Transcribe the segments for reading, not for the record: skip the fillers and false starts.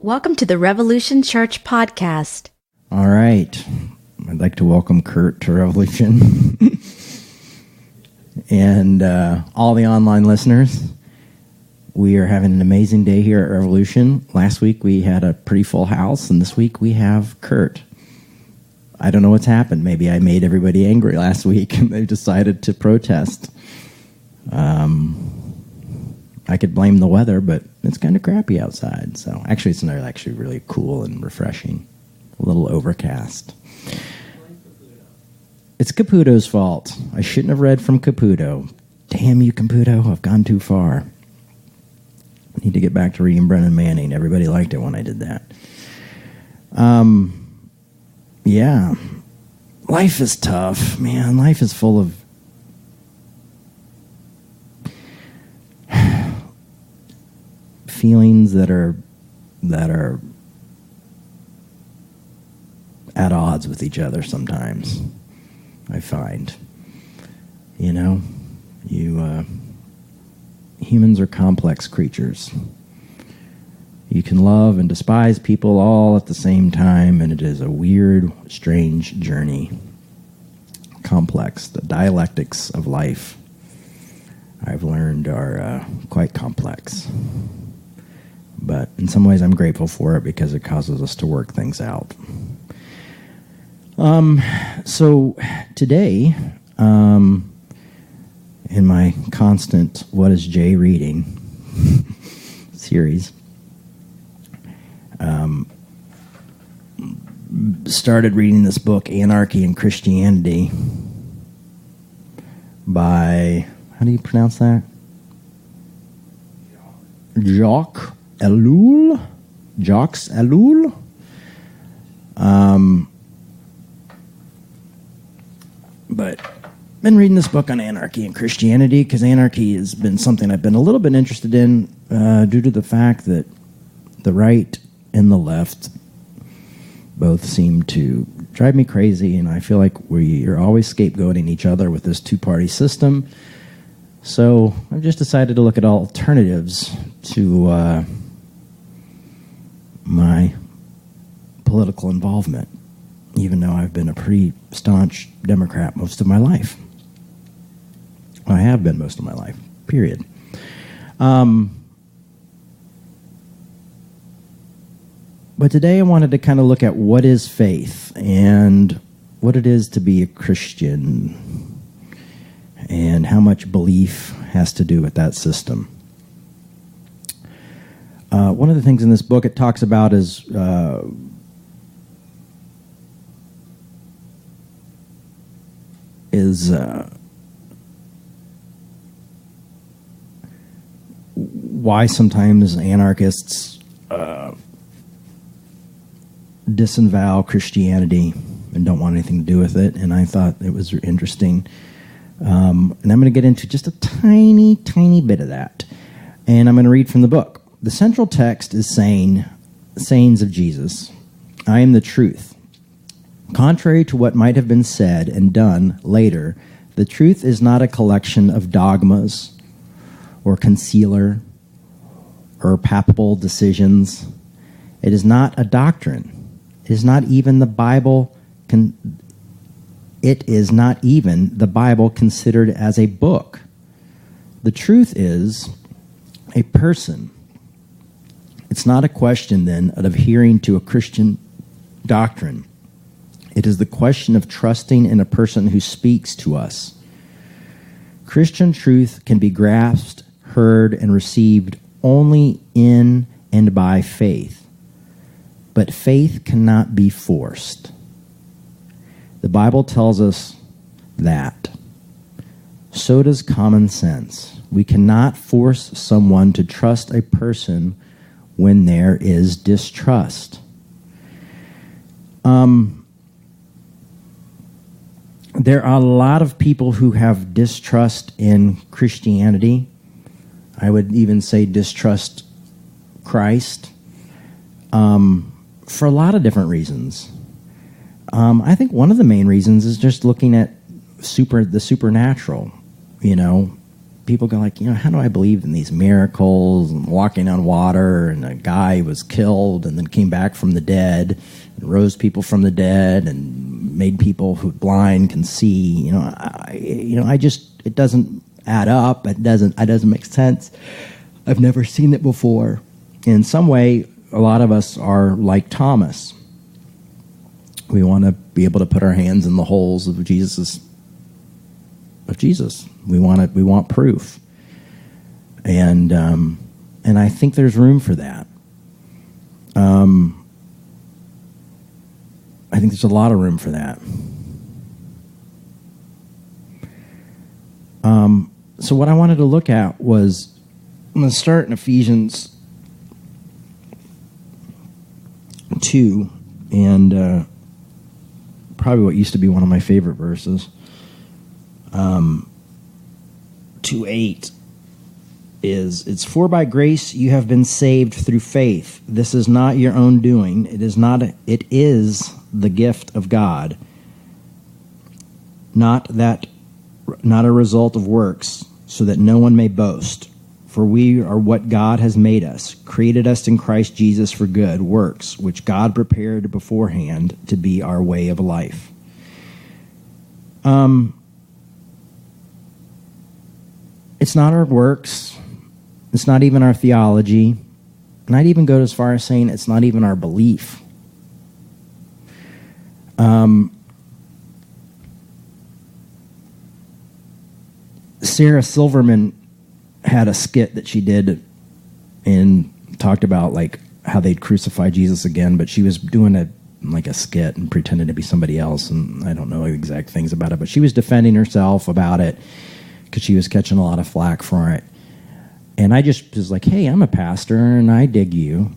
Welcome to the Revolution Church podcast. All right. I'd like to welcome Kurt to Revolution and all the online listeners. We are having an amazing day here at Revolution. Last week we had a pretty full house, and this week we have Kurt. I don't know what's happened. Maybe I made everybody angry last week and they decided to protest. I could blame the weather, but it's kind of crappy outside. So actually, it's actually really cool and refreshing. A little overcast. It's Caputo's fault. I shouldn't have read from Caputo. Damn you, Caputo. I've gone too far. I need to get back to reading Brennan Manning. Everybody liked it when I did that. Yeah. Life is tough, man. Life is full of feelings that are at odds with each other sometimes, I find. Humans are complex creatures. You can love and despise people all at the same time, and it is a weird, strange journey. Complex. The dialectics of life, I've learned, are quite complex. But in some ways, I'm grateful for it because it causes us to work things out. So today, in my constant "What is Jay reading?" series, started reading this book, Anarchy and Christianity, by, how do you pronounce that? Jacques Ellul. But been reading this book on anarchy and Christianity because anarchy has been something I've been a little bit interested in due to the fact that the right and the left both seem to drive me crazy, and I feel like we're always scapegoating each other with this two-party system. So I've just decided to look at alternatives to my political involvement, even though I've been a pretty staunch Democrat most of my life. I have been most of my life, period. But today I wanted to kind of look at what is faith and what it is to be a Christian and how much belief has to do with that system. One of the things in this book it talks about is why sometimes anarchists disavow Christianity and don't want anything to do with it, and I thought it was interesting. And I'm going to get into just a tiny, tiny bit of that, and I'm going to read from the book. The central text is sayings of Jesus. I am the truth. Contrary to what might have been said and done later, the truth is not a collection of dogmas or concealer or papal decisions. It is not a doctrine. It is not even the Bible. It is not even the Bible considered as a book. The truth is a person. It's not a question, then, of adhering to a Christian doctrine. It is the question of trusting in a person who speaks to us. Christian truth can be grasped, heard, and received only in and by faith. But faith cannot be forced. The Bible tells us that. So does common sense. We cannot force someone to trust a person when there is distrust. There are a lot of people who have distrust in Christianity. I would even say distrust Christ for a lot of different reasons. I think one of the main reasons is just looking at the supernatural. people go like, how do I believe in these miracles and walking on water, and a guy was killed and then came back from the dead and rose people from the dead and made people who blind can see. It doesn't add up. It doesn't make sense. I've never seen it before. In some way, a lot of us are like Thomas. We want to be able to put our hands in the holes of Jesus. We want proof. And I think there's room for that. I think there's a lot of room for that. So what I wanted to look at was, I'm going to start in Ephesians 2, and probably what used to be one of my favorite verses. 2:8 it's for by grace you have been saved through faith. This is not your own doing. It is the gift of God, not a result of works, so that no one may boast. For we are what God has made us, created us in Christ Jesus for good works, which God prepared beforehand to be our way of life. It's not our works. It's not even our theology. And I'd even go as far as saying it's not even our belief. Sarah Silverman had a skit that she did and talked about like how they'd crucify Jesus again, but she was doing a skit and pretending to be somebody else, and I don't know exact things about it, but she was defending herself about it because she was catching a lot of flack for it. And I just was like, hey, I'm a pastor and I dig you,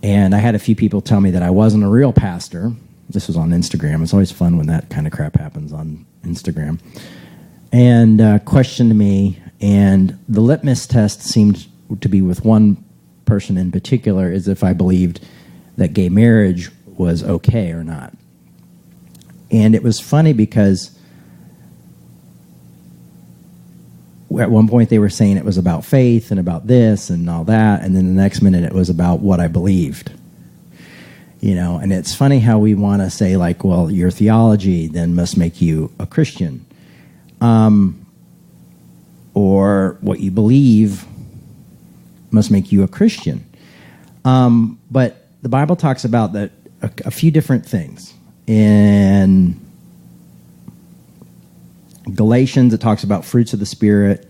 And I had a few people tell me that I wasn't a real pastor. This was on Instagram. It's always fun when that kind of crap happens on Instagram. And questioned me, and the litmus test seemed to be with one person in particular, is if I believed that gay marriage was okay or not. And it was funny because at one point they were saying it was about faith and about this and all that, and then the next minute it was about what I believed. And it's funny how we want to say like, well, your theology then must make you a Christian. Or what you believe must make you a Christian. But the Bible talks about that a few different things. In Galatians, it talks about fruits of the Spirit,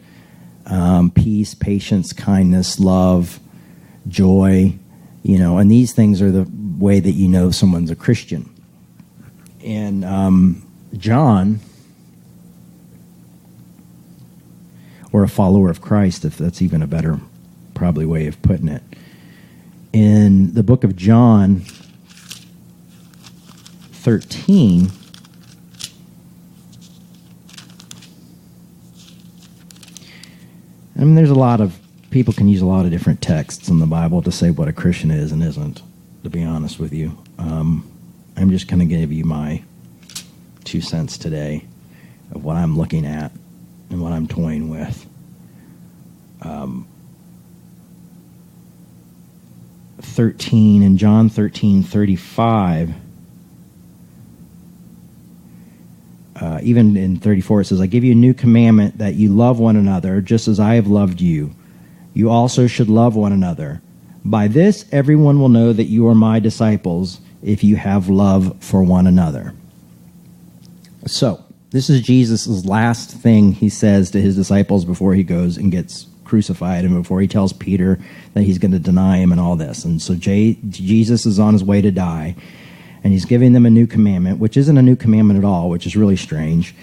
peace, patience, kindness, love, joy, and these things are the way that you know someone's a Christian. And John, or a follower of Christ, if that's even a better probably way of putting it. In the book of John 13, there's a lot of people can use a lot of different texts in the Bible to say what a Christian is and isn't, to be honest with you. I'm just going to give you my 2 cents today of what I'm looking at and what I'm toying with. 13 in John 13:35, even in 34, it says, I give you a new commandment, that you love one another just as I have loved you. You also should love one another. By this, everyone will know that you are my disciples, if you have love for one another. So, this is Jesus' last thing he says to his disciples before he goes and gets crucified, and before he tells Peter that he's going to deny him and all this. And so Jesus is on his way to die, and he's giving them a new commandment, which isn't a new commandment at all, which is really strange.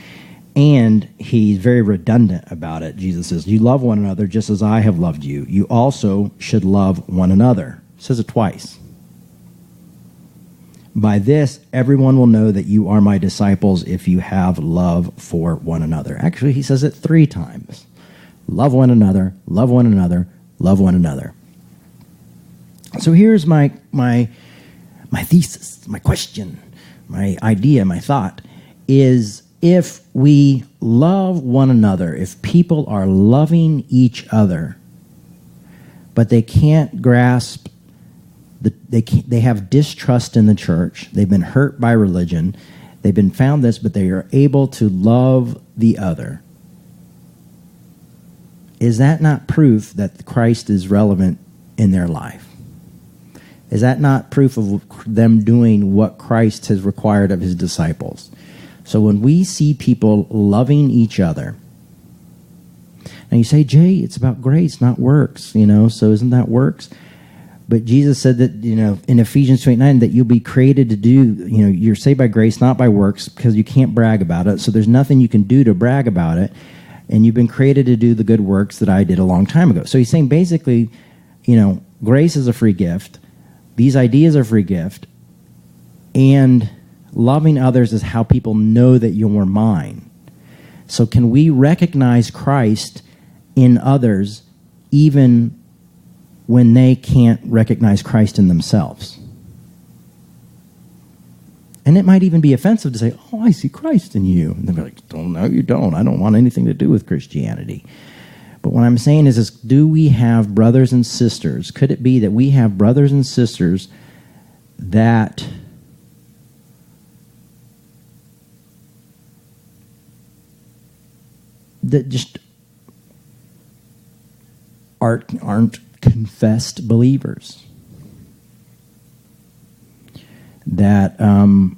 And he's very redundant about it. Jesus says, you love one another just as I have loved you. You also should love one another. He says it twice. By this, everyone will know that you are my disciples if you have love for one another. Actually, he says it 3 times. Love one another, love one another, love one another. So here's my thesis, my question, my idea, my thought is, if we love one another, if people are loving each other, but they can't grasp, they have distrust in the church, they've been hurt by religion, they've been found this, but they are able to love the other, is that not proof that Christ is relevant in their life? Is that not proof of them doing what Christ has required of his disciples? So when we see people loving each other, and you say, Jay, it's about grace, not works, so isn't that works? But Jesus said that, in Ephesians 2:8-9, that you'll be created to do, you're saved by grace, not by works, because you can't brag about it. So there's nothing you can do to brag about it. And you've been created to do the good works that I did a long time ago. So he's saying basically, grace is a free gift. These ideas are free gift. And loving others is how people know that you're mine. So can we recognize Christ in others even when they can't recognize Christ in themselves? And it might even be offensive to say, oh, I see Christ in you. And they'll be like, oh, no, you don't. I don't want anything to do with Christianity. But what I'm saying is do we have brothers and sisters? Could it be that we have brothers and sisters that just aren't confessed believers? That aren't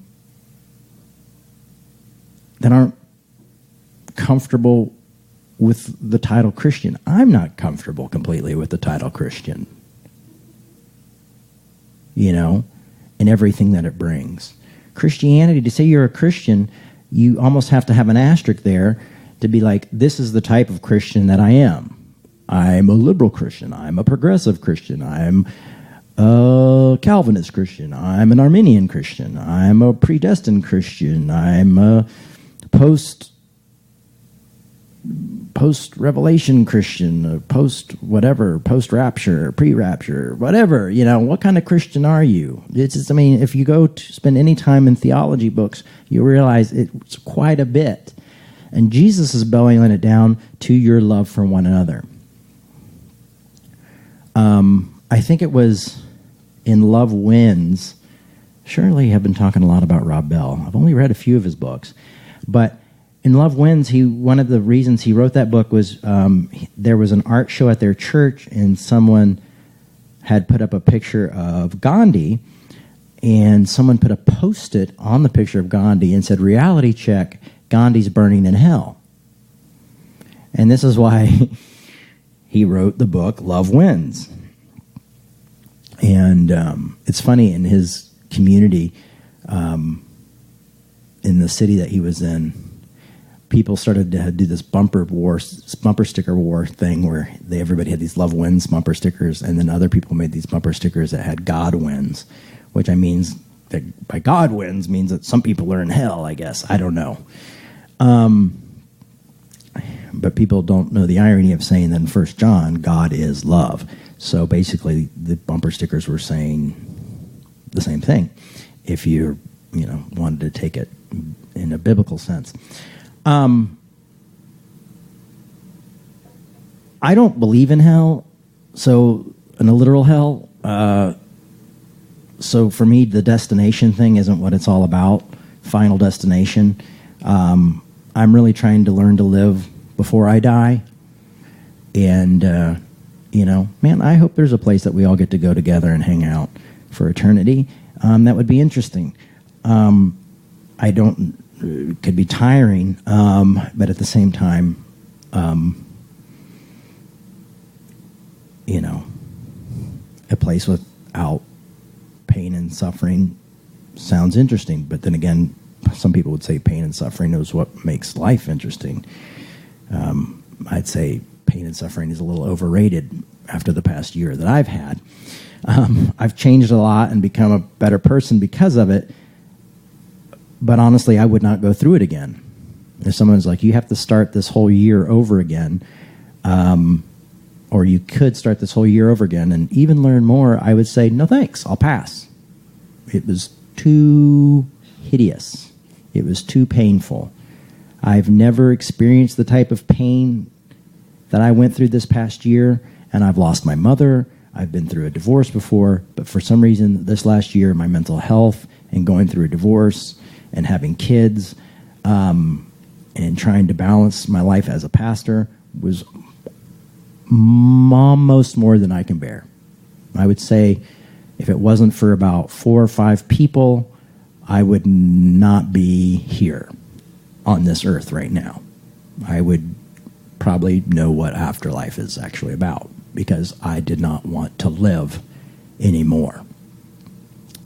comfortable with the title Christian. I'm not comfortable completely with the title Christian, and everything that it brings. Christianity, to say you're a Christian, you almost have to have an asterisk there to be like, this is the type of Christian that I am. I'm a liberal Christian. I'm a progressive Christian. I'm a Calvinist Christian. I'm an Arminian Christian. I'm a predestined Christian. I'm a post-revelation Christian, post-whatever, post-rapture, pre-rapture, whatever. What kind of Christian are you? If you go to spend any time in theology books, you realize it's quite a bit. And Jesus is boiling it down to your love for one another. I think it was in Love Wins. Shirley have been talking a lot about Rob Bell. I've only read a few of his books. But in Love Wins, one of the reasons he wrote that book was there was an art show at their church, and someone had put up a picture of Gandhi, and someone put a Post-it on the picture of Gandhi and said, reality check, Gandhi's burning in hell. And this is why he wrote the book Love Wins. And it's funny, in his community, in the city that he was in, people started to do this bumper sticker war thing where everybody had these Love Wins bumper stickers, and then other people made these bumper stickers that had God wins, which means that by God wins means that some people are in hell, I guess. I don't know. But people don't know the irony of saying that in 1 John, God is love. So basically, the bumper stickers were saying the same thing, if you wanted to take it in a biblical sense. I don't believe in hell, so in a literal hell. So for me, the destination thing isn't what it's all about. Final destination. I'm really trying to learn to live before I die, and man, I hope there's a place that we all get to go together and hang out for eternity. That would be interesting. I don't. It could be tiring, but at the same time, a place without pain and suffering sounds interesting. But then again, some people would say pain and suffering is what makes life interesting. I'd say pain and suffering is a little overrated after the past year that I've had. I've changed a lot and become a better person because of it. But honestly, I would not go through it again. If someone's like, you have to start this whole year over again, or you could start this whole year over again and even learn more, I would say, no thanks, I'll pass. It was too hideous. It was too painful. I've never experienced the type of pain that I went through this past year, and I've lost my mother. I've been through a divorce before, but for some reason this last year, my mental health and going through a divorce and having kids and trying to balance my life as a pastor was almost more than I can bear. I would say if it wasn't for about 4 or 5 people, I would not be here on this earth right now. I would probably know what afterlife is actually about, because I did not want to live anymore.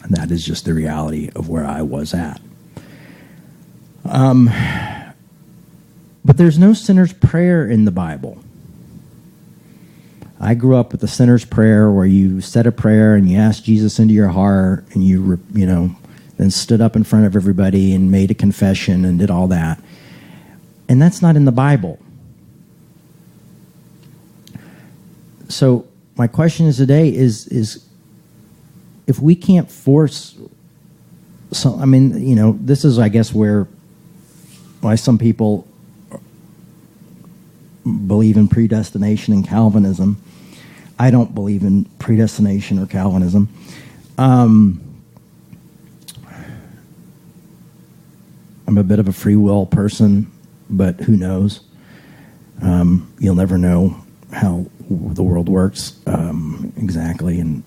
And that is just the reality of where I was at. But there's no sinner's prayer in the Bible. I grew up with the sinner's prayer, where you said a prayer and you asked Jesus into your heart, and you then stood up in front of everybody and made a confession and did all that. And that's not in the Bible. So my question is today is if we can't force this is, I guess, why some people believe in predestination and Calvinism. I don't believe in predestination or Calvinism. I'm a bit of a free will person, but who knows? You'll never know how the world works exactly, and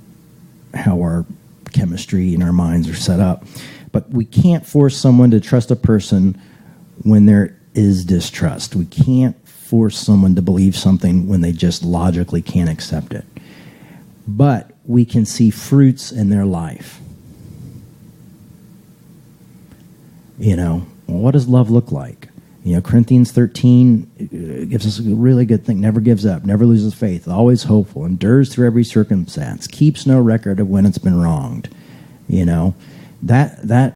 how our chemistry and our minds are set up. But we can't force someone to trust a person when there is distrust. We can't force someone to believe something when they just logically can't accept it. But we can see fruits in their life. What does love look like? Corinthians 13 gives us a really good thing. Never gives up, never loses faith, always hopeful, endures through every circumstance, keeps no record of when it's been wronged. That